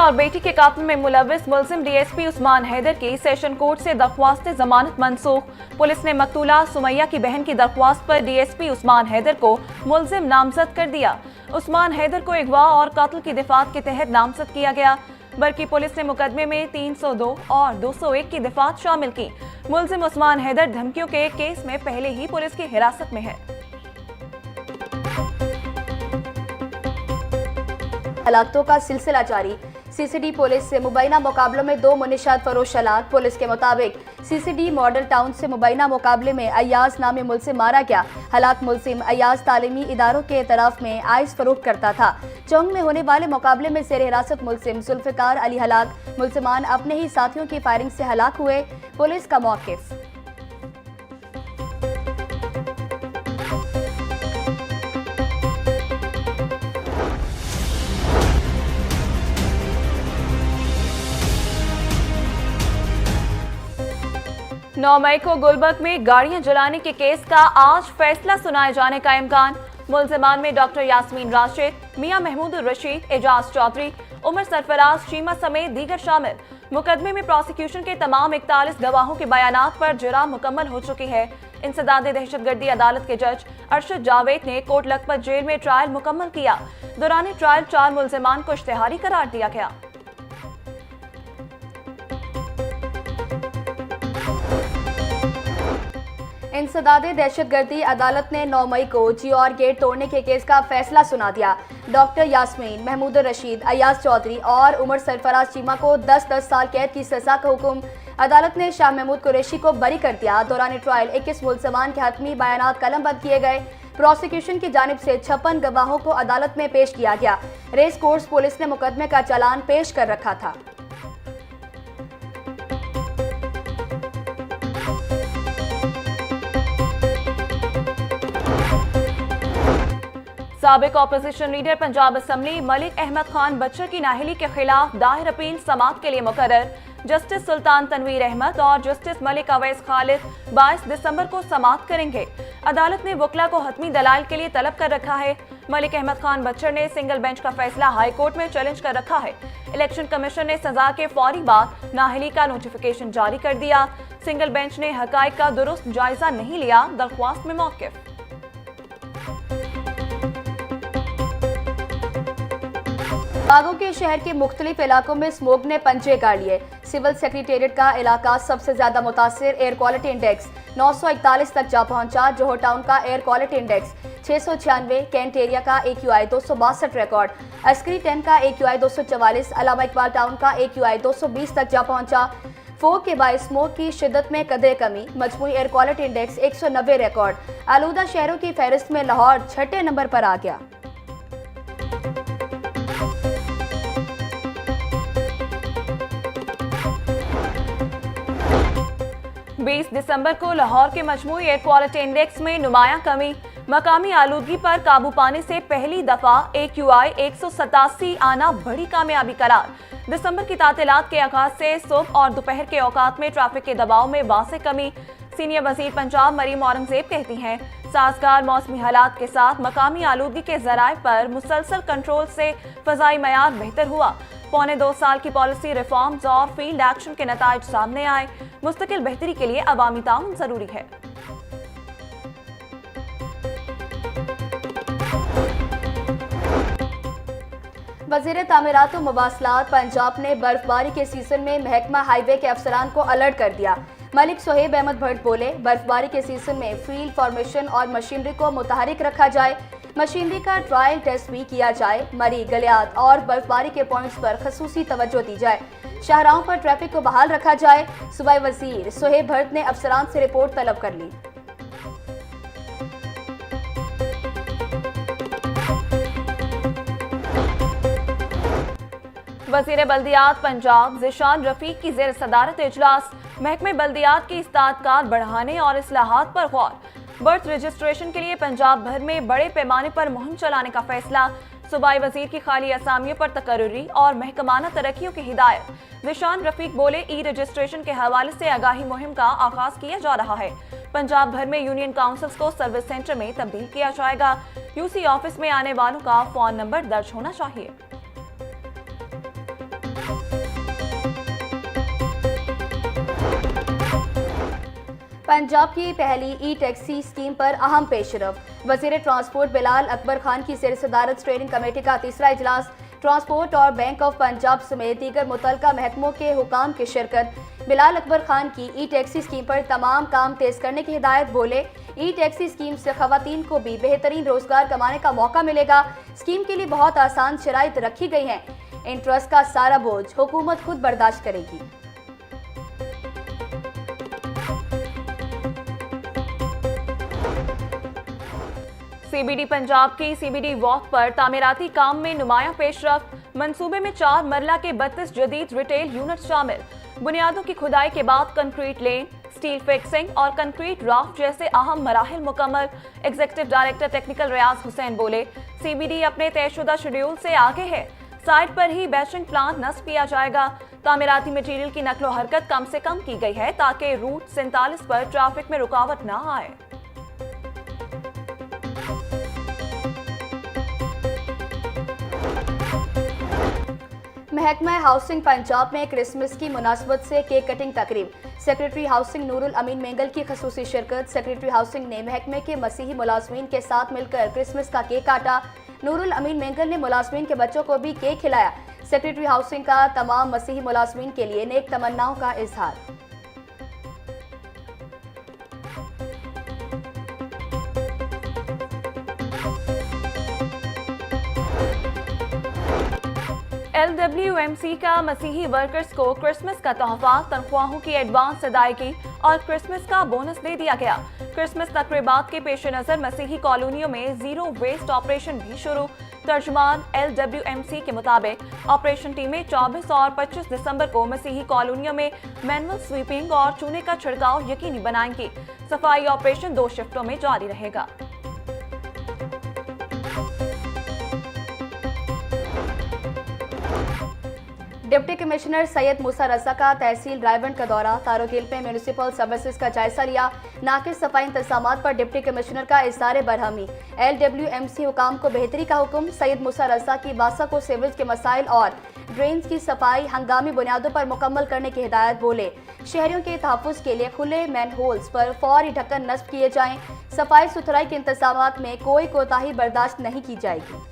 और बेटी के कातिल में मुलविस मुलजिम डीएसपी उस्मान हैदर की सेशन कोर्ट से दरख्वास्त जमानत मनसूख। पुलिस ने मकतूला सुमैया की बहन की दरख्वास्त पर डीएसपी उस्मान हैदर को मुलजिम नामजद कर दिया। उस्मान हैदर को अगवा और कातिल की दिफात के तहत नामजद किया गया। बल्कि पुलिस ने मुकदमे में 302 और 201 की दिफात शामिल की। मुलजिम उस्मान हैदर धमकियों के केस में पहले ही पुलिस की हिरासत में है। हलाकतों का सिलसिला जारी। सीसीडी पुलिस से मुबैना मुकाबलों में 2 मुनिशात फरोश हलाक। पुलिस के मुताबिक सीसीडी मॉडल टाउन से मुबैना मुकाबले में अयाज नामी मुलजिम मारा गया। हलाक मुलजिम अयाज तालीमी इदारों के तरफ में आइस फरोख्त करता था। चौंग में होने वाले मुकाबले में जेर हिरासत मुलजिम जुल्फिकार अली हलाक। मुलजिमान अपने ही साथियों की फायरिंग से हलाक हुए। पुलिस का मौकिफ। नौ मई को गुलबर्ग में गाड़ियां जलाने के केस का आज फैसला सुनाए जाने का इम्कान। मुलजिमान में डॉक्टर यास्मीन राशिद, मियां महमूद रशीद, एजाज चौधरी, उमर सरफराज, शीमा समेत दीगर शामिल। मुकदमे में प्रोसिक्यूशन के तमाम 41 गवाहों के बयानात पर जुर्म मुकम्मल हो चुकी है। इंसदाद दहशतगर्दी अदालत के जज अरशद जावेद ने कोट लखपत जेल में ट्रायल मुकम्मल किया। दौरान ट्रायल 4 मुलजिमान को इश्तेहारी करार दिया गया। इंसदाद दहशतगर्दी अदालत ने 9 मई को जियोर गेट तोड़ने के केस का फैसला सुना दिया। डॉक्टर यास्मीन, महमूद रशीद, अयाज चौधरी और उमर सरफराज चीमा को 10-10 साल कैद की सजा का हुक्म। अदालत ने शाह महमूद कुरैशी को बरी कर दिया। दौरान ट्रायल 21 मुलजमान के हतमी बयानात कलमबंद किए गए। प्रोसिक्यूशन की जानिब से 56 गवाहों को अदालत में पेश किया गया। रेस कोर्स पुलिस ने मुकदमे का चालान पेश कर रखा था। साबिक opposition leader Punjab assembly Malik Ahmad Khan Bachar की नाअहली के खिलाफ दायर अपील समाअत के लिए मुकर्रर। जस्टिस सुल्तान तनवीर अहमद और जस्टिस मलिक अवैस खालिद 22 दिसंबर को समाअत करेंगे। अदालत ने वकला को हतमी दलाइल के लिए तलब कर रखा है। मलिक अहमद खान बच्चर ने सिंगल बेंच का फैसला हाई कोर्ट में चैलेंज कर रखा है। इलेक्शन कमीशन ने सजा के फौरी बाद नाअहली का नोटिफिकेशन जारी कर दिया। सिंगल बेंच ने हकाइक का दुरुस्त जायजा नहीं लिया। दरख्वास्त में मौकिफ। बागों के शहर के मुख्तलिफ इलाकों में स्मोक ने पंजे गाड़ लिए। सिविल सेक्रेटेरिएट का इलाका सबसे ज्यादा मुतासिर। एयर क्वालिटी इंडेक्स 941 तक जा पहुंचा। जोहर टाउन का air quality index 696, cantt area का AQI 262 रिकॉर्ड, अस्करी 10 का AQI 244, अलामा इकबाल टाउन का AQI 220 तक जा पहुंचा। फोग के बायस स्मोक की शिद्दत में कदरे कमी। मजमूई एयर क्वालिटी इंडेक्स 190 रिकॉर्ड। आलूदा शहरों की फहरिस्त में लाहौर 6ठे नंबर पर आ गया। 20 दिसंबर को लाहौर के मजमूई एयर क्वालिटी इंडेक्स में नुमायां कमी। मकामी आलूदगी पर काबू पाने से पहली दफा AQI 187 आना बड़ी कामयाबी करार। दिसंबर की तातीलात के आगाज से सुबह और दोपहर के औकात में ट्रैफिक के दबाव में वाज़ेह कमी। सीनियर वजीर पंजाब मरीम औरंगजेब कहती हैं, साजगार मौसमी हालात के साथ मकामी आलूदगी के जराए पर मुसलसल कंट्रोल से फ़ज़ाई मयार बेहतर हुआ। पौने 2 साल की पॉलिसी रिफॉर्म्स और फील्ड एक्शन के नताइज सामने आए। मुस्तकिल बेहतरी के लिए अवामी ताउन जरूरी है। वज़ीर तामीरात व मवासलात पंजाब ने बर्फबारी के सीजन में महकमा हाईवे के अफसरान को अलर्ट कर दिया। मलिक सोहेब अहमद भट्ट बोले, बर्फबारी के सीजन में फील्ड फॉर्मेशन और मशीनरी को मुतहरिक रखा जाए। मशीनरी का ट्रायल टेस्ट भी किया जाए। मरी, गलियात और बर्फबारी के पॉइंट्स पर खसूसी तवज्जो दी जाए। शाहराहों पर ट्रैफिक को बहाल रखा जाए। सूबाई वजीर सोहेब भट्ट ने अफसरान से रिपोर्ट तलब कर ली। वज़ीर बल्दियात पंजाब ज़िशान रफीक की ज़ेर सदारत इजलास। महकमे बल्दियात की इस्तादकार बढ़ाने और इस्लाहात पर गौर। बर्थ रजिस्ट्रेशन के लिए पंजाब भर में बड़े पैमाने पर मुहिम चलाने का फैसला। सूबाई वजीर की खाली असामियों पर तकर्रुरी और महकमाना तरक्कियों की हिदायत। ज़िशान रफीक बोले, ई रजिस्ट्रेशन के हवाले से आगाही मुहिम का आगाज किया जा रहा है। पंजाब भर में यूनियन काउंसिल्स को सर्विस सेंटर में तब्दील किया जाएगा। यूसी ऑफिस में आने वालों का फोन नंबर दर्ज होना चाहिए। पंजाब की पहली ई टैक्सी स्कीम पर अहम पेशरफ। वजीर ट्रांसपोर्ट बिलाल अकबर खान की ज़ेर सदारत स्टीयरिंग कमेटी का तीसरा इजलास, ट्रांसपोर्ट और बैंक ऑफ पंजाब समेत दीगर मुतल्लिका महकमों के हुकाम की शिरकत। बिलाल अकबर खान की ई टैक्सी स्कीम पर तमाम काम तेज करने की हिदायत। बोले, ई टैक्सी स्कीम से खवातीन को भी बेहतरीन रोजगार कमाने का मौका मिलेगा। स्कीम के लिए बहुत आसान शराइत रखी गई हैं। इंटरेस्ट का सारा बोझ हुकूमत खुद बर्दाश्त करेगी। सीबीडी पंजाब की सीबीडी वॉक पर तामीराती काम में नुमाया पेशरफ। मंसूबे में 4 मरला के 32 जदीद रिटेल यूनिट शामिल। बुनियादों की खुदाई के बाद कंक्रीट लेन, स्टील फिक्सिंग और कंक्रीट राफ्ट जैसे अहम मराहिल मुकम्मल। एग्जीक्यूटिव डायरेक्टर टेक्निकल रियाज हुसैन बोले, सीबीडी अपने तयशुदा शेड्यूल से आगे है। साइट पर ही बैचिंग प्लांट नस्ब किया जाएगा। तामीराती मटीरियल की नकलो हरकत कम से कम की गई है ताकि रूट 47 पर ट्रैफिक में रुकावट न आए। महकमा हाउसिंग पंजाब में क्रिसमस की मुनासबत से केक कटिंग तकरीब। सेक्रेटरी हाउसिंग नूरुल अमीन मेंगल की खसूसी शिरकत। सेक्रेटरी हाउसिंग ने महकमे के मसीही मुलाजमीन के साथ मिलकर क्रिसमस का केक काटा। नूरुल अमीन मेंगल ने मुलाजमीन के बच्चों को भी केक खिलाया। सेक्रेटरी हाउसिंग का तमाम मसीही मुलाजमीन के लिए नेक तमन्नाओं का इजहार। LWMC का मसीही वर्कर्स को क्रिसमस का तोहफा, तनख्वाहों की एडवांस अदायगी और क्रिसमस का बोनस दे दिया गया। क्रिसमस तकरीबात के पेश नजर मसीही कॉलोनियों में जीरो वेस्ट ऑपरेशन भी शुरू। तर्जुमान LWMC के मुताबिक ऑपरेशन टीमें 24 और 25 दिसंबर को मसीही कॉलोनियों में मैनुअल स्वीपिंग और चूने का छिड़काव यकीनी बनाएंगी। सफाई ऑपरेशन 2 शिफ्टों में जारी रहेगा। डिप्टी कमिश्नर सैयद मूसा रजा का तहसील रायवंड का दौरा। तारोगेल में म्यूनिसिपल सर्विसेज का जायजा लिया। नाकिस सफाई इंतजामात पर डिप्टी कमिश्नर का इज़हार बरहमी। LWMC हुकाम को बेहतरी का हुक्म। सैयद मूसा रजा की बासा को सीवरेज के मसाइल और ड्रेन्स की सफाई हंगामी बुनियादों पर मुकम्मल करने की हिदायत। बोले, शहरियों के तहफ़्फ़ुज़ के लिए खुले मैन होल्स पर फौरी ढक्कन नस्ब किए जाएं। सफाई सुथराई के इंतजामात में कोई कोताही बर्दाश्त नहीं की जाएगी।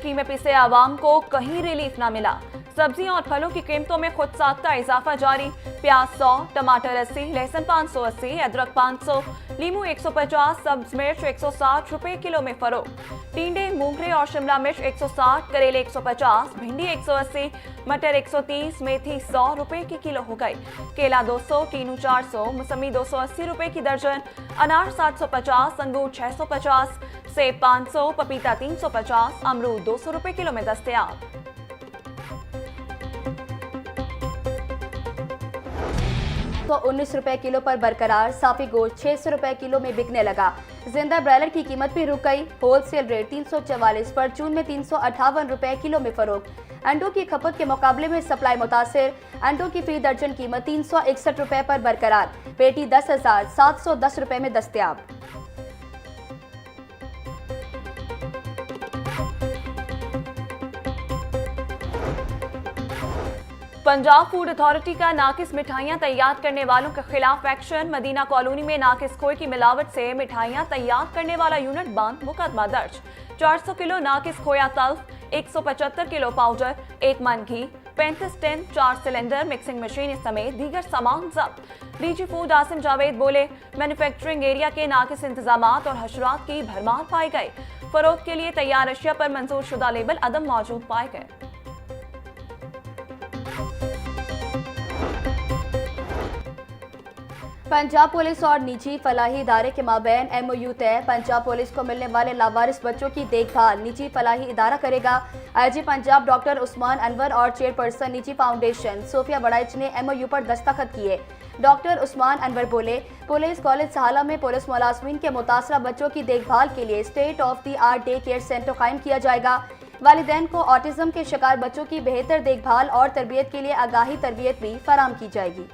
में पिसे आवाम को कहीं रिलीफ ना मिला। सब्जियों और फलों की कीमतों में खुद साख्ता इजाफा जारी। प्याज 100, टमाटर 80, लहसुन 580, अदरक 500, लीमू 150, सब्ज मिर्च 160 रुपए किलो में फरोख्त। टिंडे, मूंगरे और शिमला मिर्च 160, करेले 150, भिंडी 180, मटर 130, मेथी 100 रुपए की किलो हो गई। केला 200, कीनू 400, मौसमी 280 रुपए की दर्जन, अनार 750, अंगूर 650, सेब 500, पपीता 350, अमरूद 200 रुपए किलो में दस्तयाब। तो 19 रुपए किलो पर बरकरार। साफी गोश्त 600 रुपए किलो में बिकने लगा। जिंदा ब्रायलर की कीमत भी रुक गई। होलसेल रेट 344, परचून में 358 रुपए किलो में फरोख्त। अंडों की खपत के मुकाबले में सप्लाई मुतासिर। अंडों की फी दर्जन कीमत 361 रुपए पर बरकरार। पेटी 10,710 रुपए में दस्तयाब। पंजाब फूड अथॉरिटी का नाकिस मिठाइयां तैयार करने वालों के खिलाफ एक्शन। मदीना कॉलोनी में नाकिस खोए की मिलावट से मिठाइयां तैयार करने वाला यूनिट बंद, मुकदमा दर्ज। 400 किलो नाकिस खोया तल्फ, 175 किलो पाउडर, 1 मन घी, 35 टिन, 4 सिलेंडर, मिक्सिंग मशीन समेत दीगर सामान जब्त। डीजी फूड आसिम जावेद बोले, मैन्युफैक्चरिंग एरिया के नाकिस इंतजामात और हशरात की भरमार पाई गई। फरोख्त के लिए तैयार अशिया पर मंजूर शुदा लेबल अदम मौजूद पाए गए। पंजाब पुलिस और निजी फलाही इदारे के माबैन MOU तय। पंजाब पुलिस को मिलने वाले लावारिस बच्चों की देखभाल निजी फलाही इदारा करेगा। IG पंजाब डॉक्टर उस्मान अनवर और चेयरपर्सन निजी फाउंडेशन सोफिया बड़ाइच ने MOU पर दस्तखत किए। डॉक्टर उस्मान अनवर बोले, पुलिस कॉलेज सहाला में पुलिस मुलाजमीन के मुतासरा बच्चों की देखभाल के लिए state of the art day care centre कायम किया जाएगा। वालिदैन को ऑटिज्म के शिकार बच्चों की बेहतर देखभाल और तरबियत के लिए आगाही तरबियत भी फराहम की जाएगी।